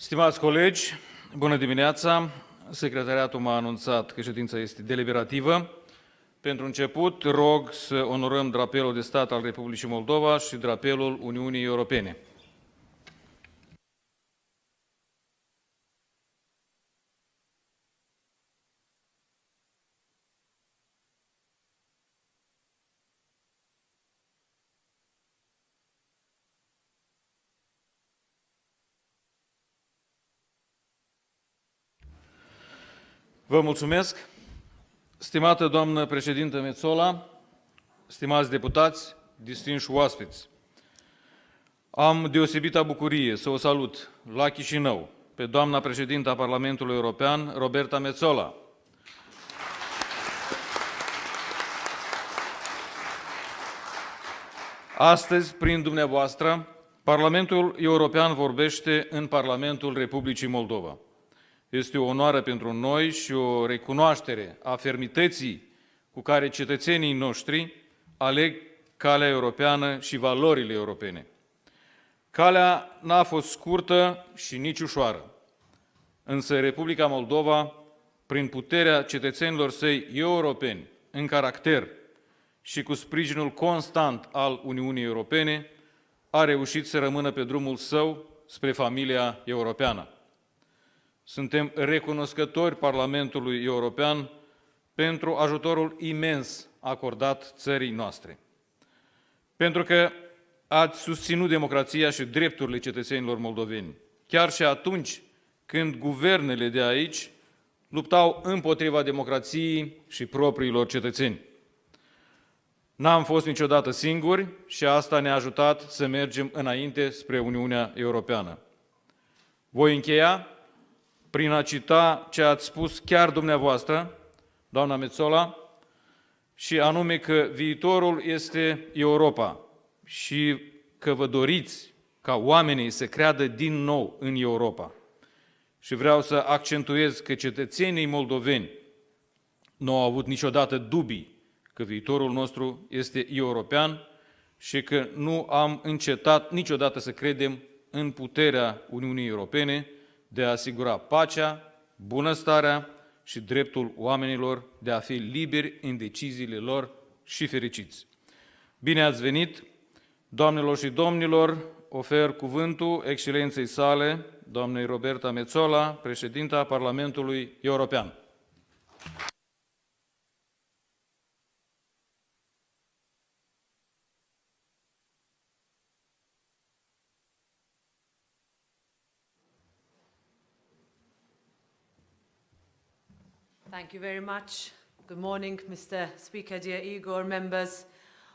Stimați colegi, bună dimineața! Secretariatul m-a anunțat că ședința este deliberativă. Pentru început, rog să onorăm drapelul de stat al Republicii Moldova și drapelul Uniunii Europene. Vă mulțumesc. Stimată doamnă președintă Metsola, stimați deputați, distinși oaspeți, am deosebită bucurie să o salut la Chișinău pe doamna președintă a Parlamentului European, Roberta Metsola. Astăzi, prin dumneavoastră, Parlamentul European vorbește în Parlamentul Republicii Moldova. Este o onoare pentru noi și o recunoaștere a fermității cu care cetățenii noștri aleg calea europeană și valorile europene. Calea n-a fost scurtă și nici ușoară, însă Republica Moldova, prin puterea cetățenilor săi europeni, în caracter și cu sprijinul constant al Uniunii Europene, a reușit să rămână pe drumul său spre familia europeană. Suntem recunoscători Parlamentului European pentru ajutorul imens acordat țării noastre. Pentru că ați susținut democrația și drepturile cetățenilor moldoveni, chiar și atunci când guvernele de aici luptau împotriva democrației și propriilor cetățeni. N-am fost niciodată singuri și asta ne-a ajutat să mergem înainte spre Uniunea Europeană. Voi încheia prin a cita ce ați spus chiar dumneavoastră, doamna Metsola, și anume că viitorul este Europa și că vă doriți ca oamenii să creadă din nou în Europa. Și vreau să accentuez că cetățenii moldoveni nu au avut niciodată dubii că viitorul nostru este european și că nu am încetat niciodată să credem în puterea Uniunii Europene de a asigura pacea, bunăstarea și dreptul oamenilor de a fi liberi în deciziile lor și fericiți. Bine ați venit, doamnelor și domnilor, ofer cuvântul excelenței sale, doamnei Roberta Metsola, președinta Parlamentului European. Thank you very much. Good morning, Mr. Speaker, dear Igor, members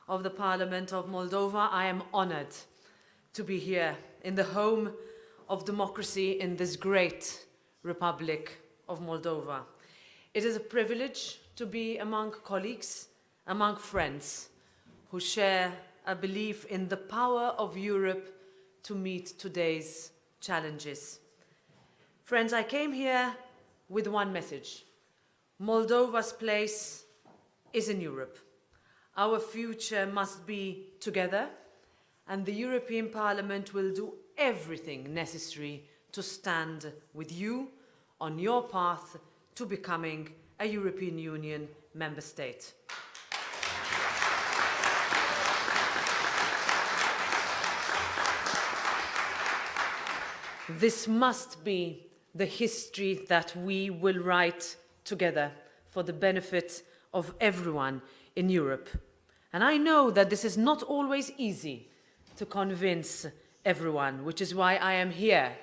of the Parliament of Moldova. I am honored to be here in the home of democracy in this great Republic of Moldova. It is a privilege to be among colleagues, among friends who share a belief in the power of Europe to meet today's challenges. Friends, I came here with one message. Moldova's place is in Europe. Our future must be together, and the European Parliament will do everything necessary to stand with you on your path to becoming a European Union member state. This must be the history that we will write together for the benefit of everyone in Europe. And I know that this is not always easy to convince everyone, which is why I am here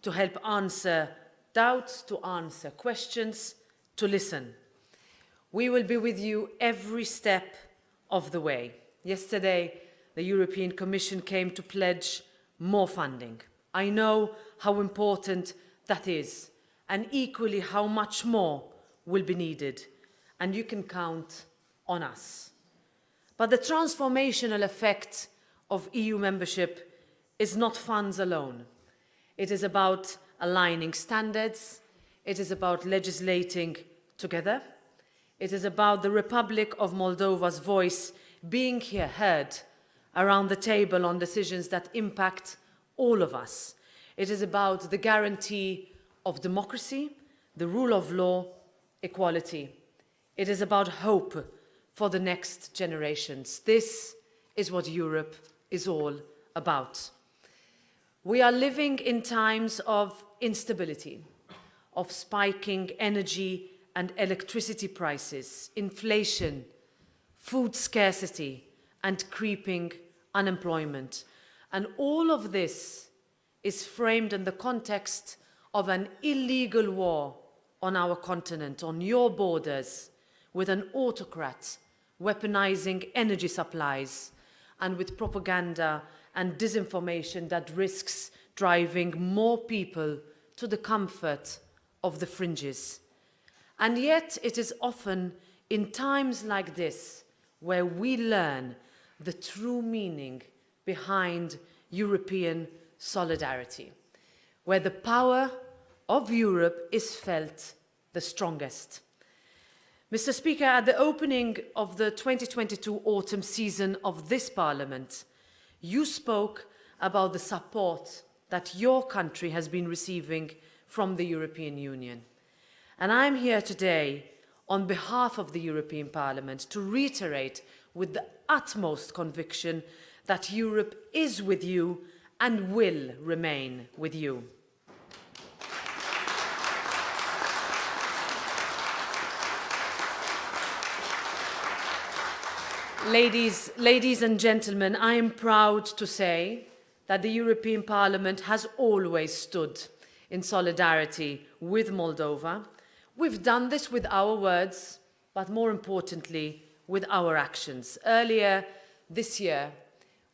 to help answer doubts, to answer questions, to listen. We will be with you every step of the way. Yesterday, the European Commission came to pledge more funding. I know how important that is, and equally how much more will be needed, and you can count on us. But the transformational effect of EU membership is not funds alone. It is about aligning standards, it is about legislating together, it is about the Republic of Moldova's voice being heard around the table on decisions that impact all of us. It is about the guarantee of democracy, the rule of law, equality. It is about hope for the next generations. This is what Europe is all about. We are living in times of instability, of spiking energy and electricity prices, inflation, food scarcity, and creeping unemployment. And all of this is framed in the context of an illegal war on our continent, on your borders, with an autocrat weaponizing energy supplies, and with propaganda and disinformation that risks driving more people to the comfort of the fringes. And yet it is often in times like this where we learn the true meaning behind European solidarity, where the power of Europe is felt the strongest. Mr. Speaker, at the opening of the 2022 autumn session of this Parliament, you spoke about the support that your country has been receiving from the European Union. And I'm here today on behalf of the European Parliament to reiterate with the utmost conviction that Europe is with you and will remain with you. Ladies and gentlemen, I am proud to say that the European Parliament has always stood in solidarity with Moldova. We've done this with our words, but more importantly, with our actions. Earlier this year,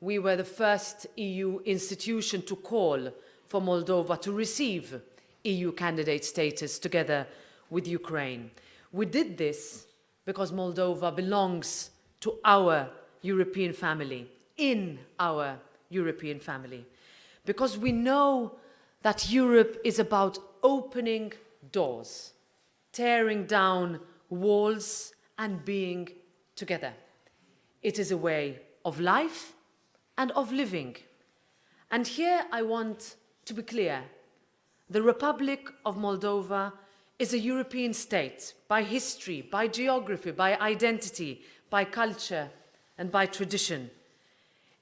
we were the first EU institution to call for Moldova to receive EU candidate status together with Ukraine. We did this because Moldova belongs to our European family, in our European family, because we know that Europe is about opening doors, tearing down walls and being together. It is a way of life and of living. And here I want to be clear. The Republic of Moldova is a European state by history, by geography, by identity, by culture and by tradition.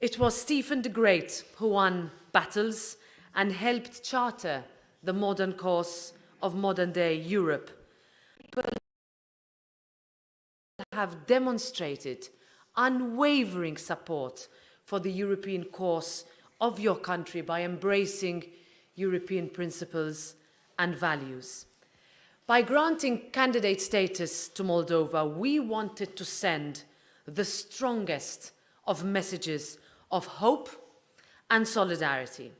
It was Stephen the Great who won battles and helped charter the modern course of modern-day Europe. People have demonstrated unwavering support for the European course of your country by embracing European principles and values. By granting candidate status to Moldova, we wanted to send the strongest of messages of hope and solidarity.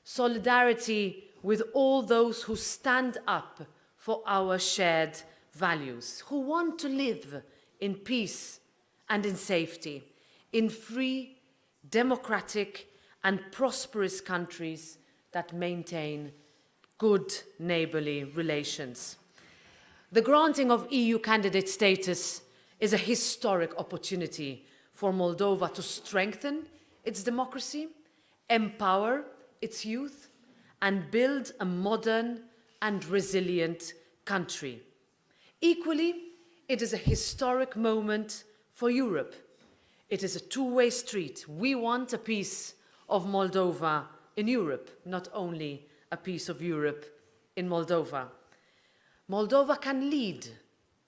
Solidarity with all those who stand up for our shared values, who want to live in peace and in safety, in free, democratic and prosperous countries that maintain good neighbourly relations. The granting of EU candidate status is a historic opportunity for Moldova to strengthen its democracy, empower its youth, and build a modern and resilient country. Equally, it is a historic moment for Europe. It is a two-way street. We want a piece of Moldova in Europe, not only a piece of Europe in Moldova. Moldova can lead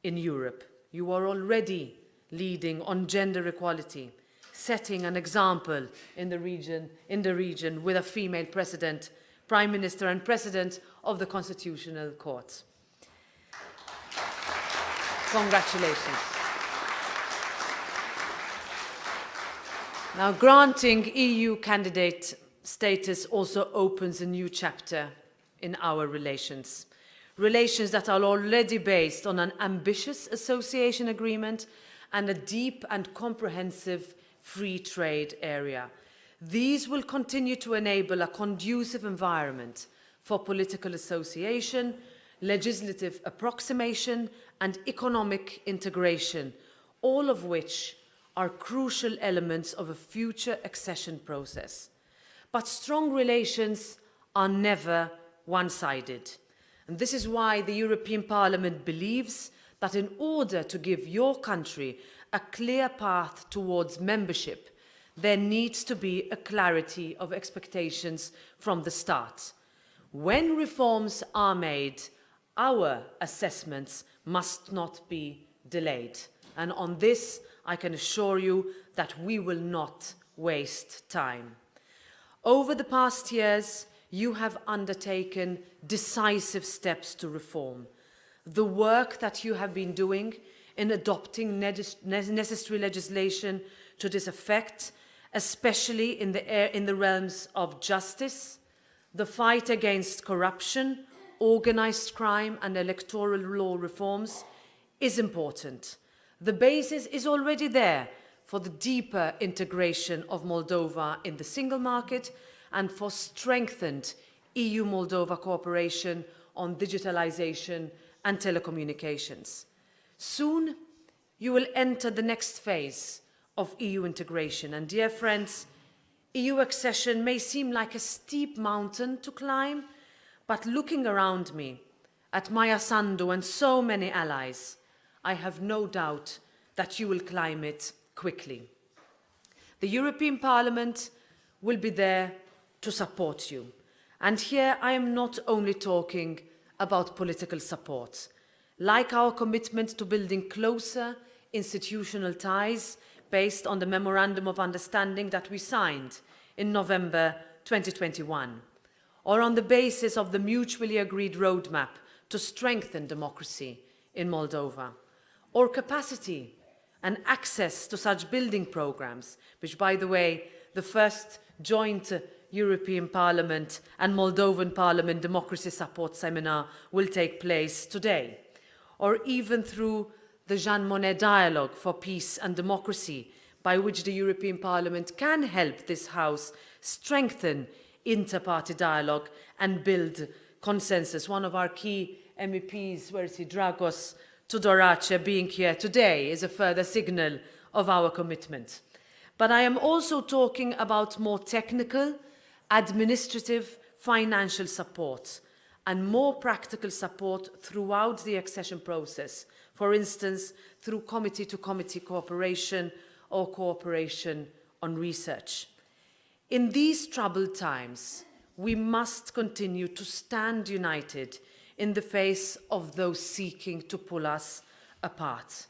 in Europe. You are already leading on gender equality, setting an example in the region with a female president, prime minister and president of the Constitutional Court. Congratulations. Now, granting EU candidate status also opens a new chapter in our relations. Relations that are already based on an ambitious association agreement and a deep and comprehensive free trade area. These will continue to enable a conducive environment for political association, legislative approximation, and economic integration, all of which are crucial elements of a future accession process. But strong relations are never one-sided. And this is why the European Parliament believes that in order to give your country a clear path towards membership, there needs to be a clarity of expectations from the start. When reforms are made, our assessments must not be delayed. And on this, I can assure you that we will not waste time. Over the past years, you have undertaken decisive steps to reform. The work that you have been doing in adopting necessary legislation to this effect, especially in the realms of justice, the fight against corruption, organized crime and electoral law reforms, is important. The basis is already there for the deeper integration of Moldova in the single market and for strengthened EU-Moldova cooperation on digitalization and telecommunications. Soon, you will enter the next phase of EU integration. And dear friends, EU accession may seem like a steep mountain to climb, but looking around me at Maya Sandu and so many allies, I have no doubt that you will climb it quickly. The European Parliament will be there to support you. And here I am not only talking about political support. Like our commitment to building closer institutional ties based on the Memorandum of Understanding that we signed in November 2021, or on the basis of the mutually agreed roadmap to strengthen democracy in Moldova, or capacity and access to such building programs, which, by the way, the first joint European Parliament and Moldovan Parliament Democracy Support Seminar will take place today, or even through the Jean Monnet Dialogue for Peace and Democracy, by which the European Parliament can help this House strengthen inter-party dialogue and build consensus. One of our key MEPs, where is he, Dragos Tudorache, being here today is a further signal of our commitment. But I am also talking about more technical, administrative, financial support and more practical support throughout the accession process, for instance, through committee-to-committee cooperation or cooperation on research. In these troubled times, we must continue to stand united in the face of those seeking to pull us apart,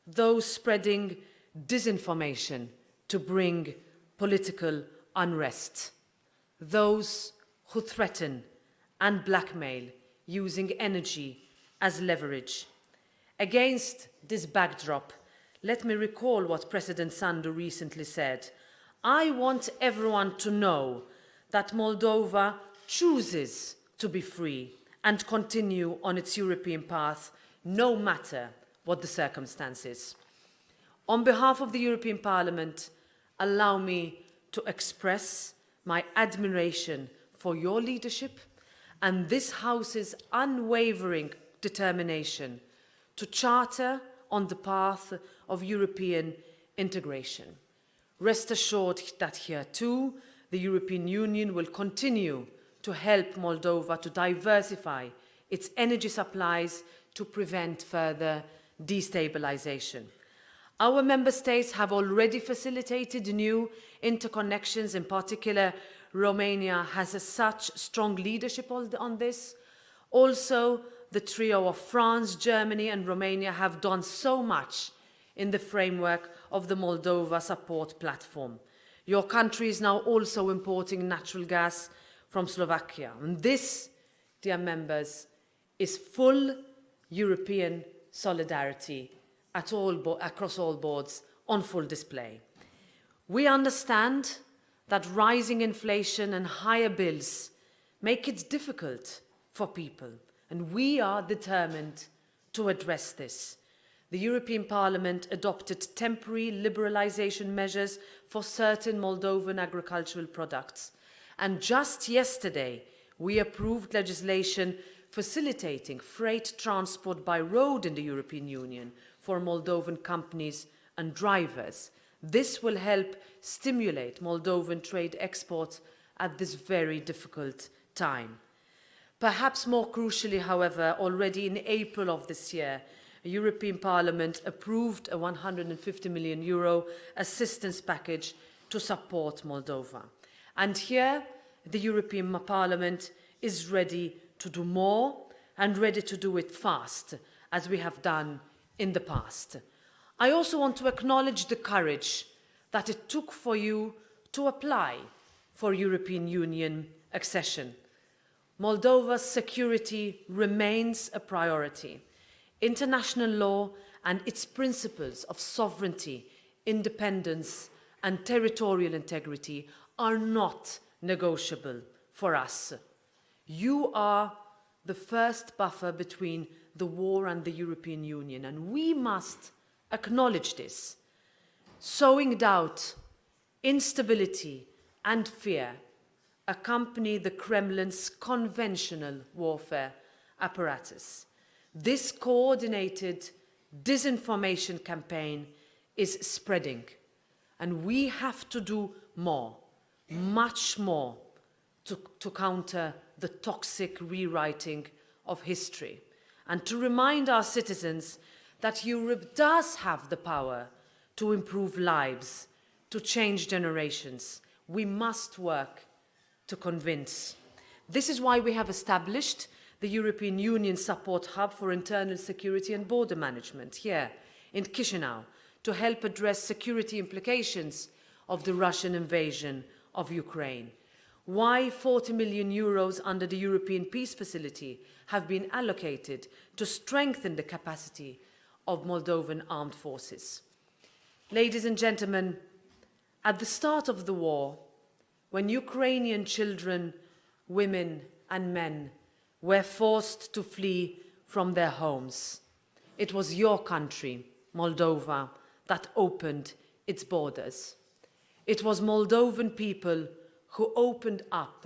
those spreading disinformation to bring political unrest, those who threaten and blackmail using energy as leverage. Against this backdrop, let me recall what President Sandu recently said. I want everyone to know that Moldova chooses to be free and continue on its European path, no matter what the circumstances. On behalf of the European Parliament, allow me to express my admiration for your leadership and this House's unwavering determination to charter on the path of European integration. Rest assured that here too, the European Union will continue to help Moldova to diversify its energy supplies to prevent further destabilization. Our member states have already facilitated new interconnections. In particular, Romania has such strong leadership on this. Also, the trio of France, Germany and Romania have done so much in the framework of the Moldova support platform. Your country is now also importing natural gas from Slovakia. And this, dear members, is full European solidarity across all boards on full display. We understand that rising inflation and higher bills make it difficult for people, and we are determined to address this. The European Parliament adopted temporary liberalisation measures for certain Moldovan agricultural products. And just yesterday, we approved legislation facilitating freight transport by road in the European Union for Moldovan companies and drivers. This will help stimulate Moldovan trade exports at this very difficult time. Perhaps more crucially, however, already in April of this year, the European Parliament approved a €150 million assistance package to support Moldova. And here, the European Parliament is ready to do more and ready to do it fast, as we have done in the past. I also want to acknowledge the courage that it took for you to apply for European Union accession. Moldova's security remains a priority. International law and its principles of sovereignty, independence, and territorial integrity are not negotiable for us. You are the first buffer between the war and the European Union, and we must acknowledge this. Sowing doubt, instability, and fear accompany the Kremlin's conventional warfare apparatus. This coordinated disinformation campaign is spreading, and we have to do more, much more, to counter the toxic rewriting of history and to remind our citizens that Europe does have the power to improve lives, to change generations. We must work to convince. This is why we have established the European Union Support Hub for Internal Security and Border Management here in Chișinău to help address security implications of the Russian invasion of Ukraine. Why €40 million under the European Peace Facility have been allocated to strengthen the capacity of Moldovan armed forces. Ladies and gentlemen, at the start of the war, when Ukrainian children, women and men were forced to flee from their homes, it was your country, Moldova, that opened its borders. It was Moldovan people who opened up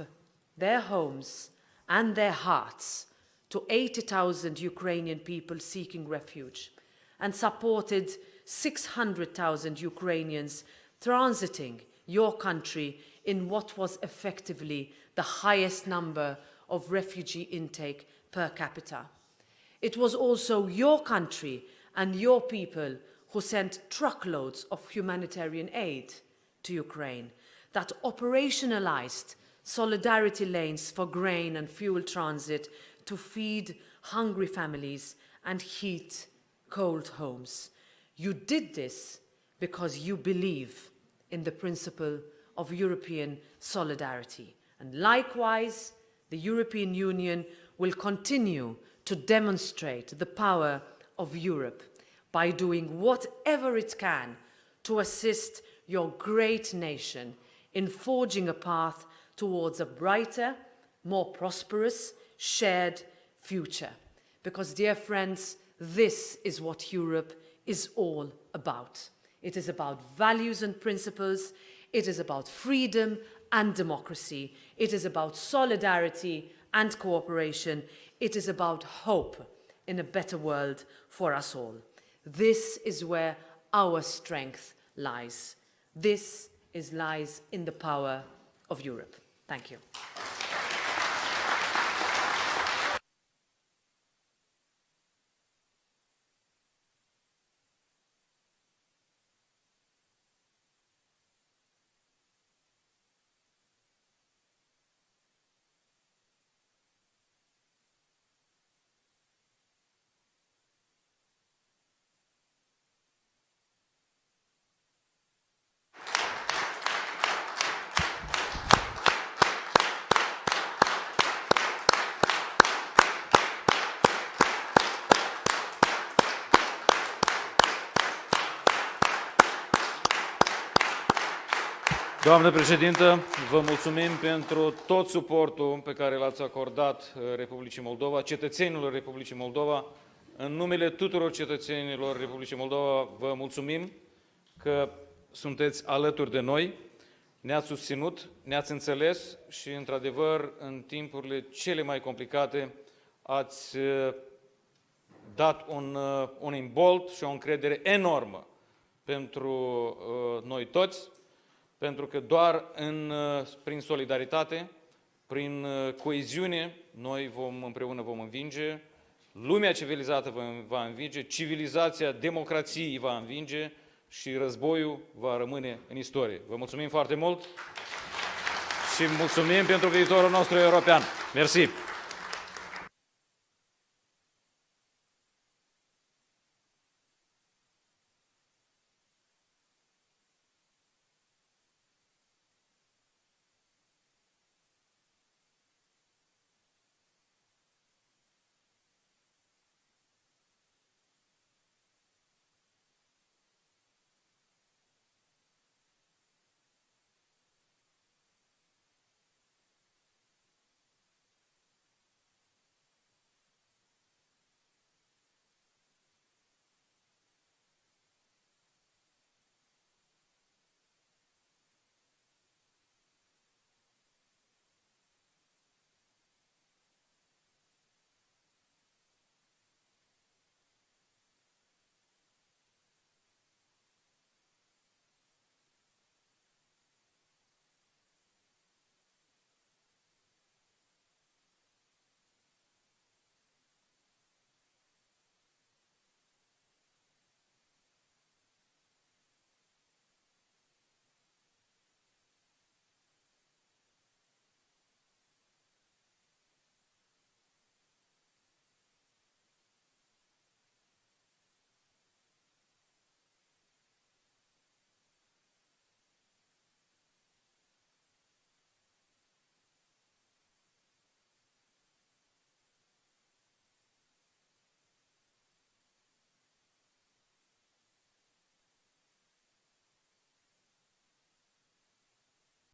their homes and their hearts to 80,000 Ukrainian people seeking refuge and supported 600,000 Ukrainians transiting your country in what was effectively the highest number of refugee intake per capita. It was also your country and your people who sent truckloads of humanitarian aid to Ukraine, that operationalized solidarity lanes for grain and fuel transit to feed hungry families and heat cold homes. You did this because you believe in the principle of European solidarity. And likewise, the European Union will continue to demonstrate the power of Europe by doing whatever it can to assist your great nation in forging a path towards a brighter, more prosperous, shared future. Because, dear friends, this is what Europe is all about. It is about values and principles. It is about freedom and democracy. It is about solidarity and cooperation. It is about hope in a better world for us all. This is where our strength lies. This lies in the power of Europe. Thank you. Doamnă președintă, vă mulțumim pentru tot suportul pe care l-ați acordat Republicii Moldova, cetățenilor Republicii Moldova. În numele tuturor cetățenilor Republicii Moldova vă mulțumim că sunteți alături de noi, ne-ați susținut, ne-ați înțeles și, într-adevăr, în timpurile cele mai complicate ați dat un imbold și o încredere enormă pentru noi toți, pentru că doar prin solidaritate Prin coeziune, noi împreună vom învinge, lumea civilizată va învinge, civilizația democrației va învinge și războiul va rămâne în istorie. Vă mulțumim foarte mult și mulțumim pentru viitorul nostru european. Mersi!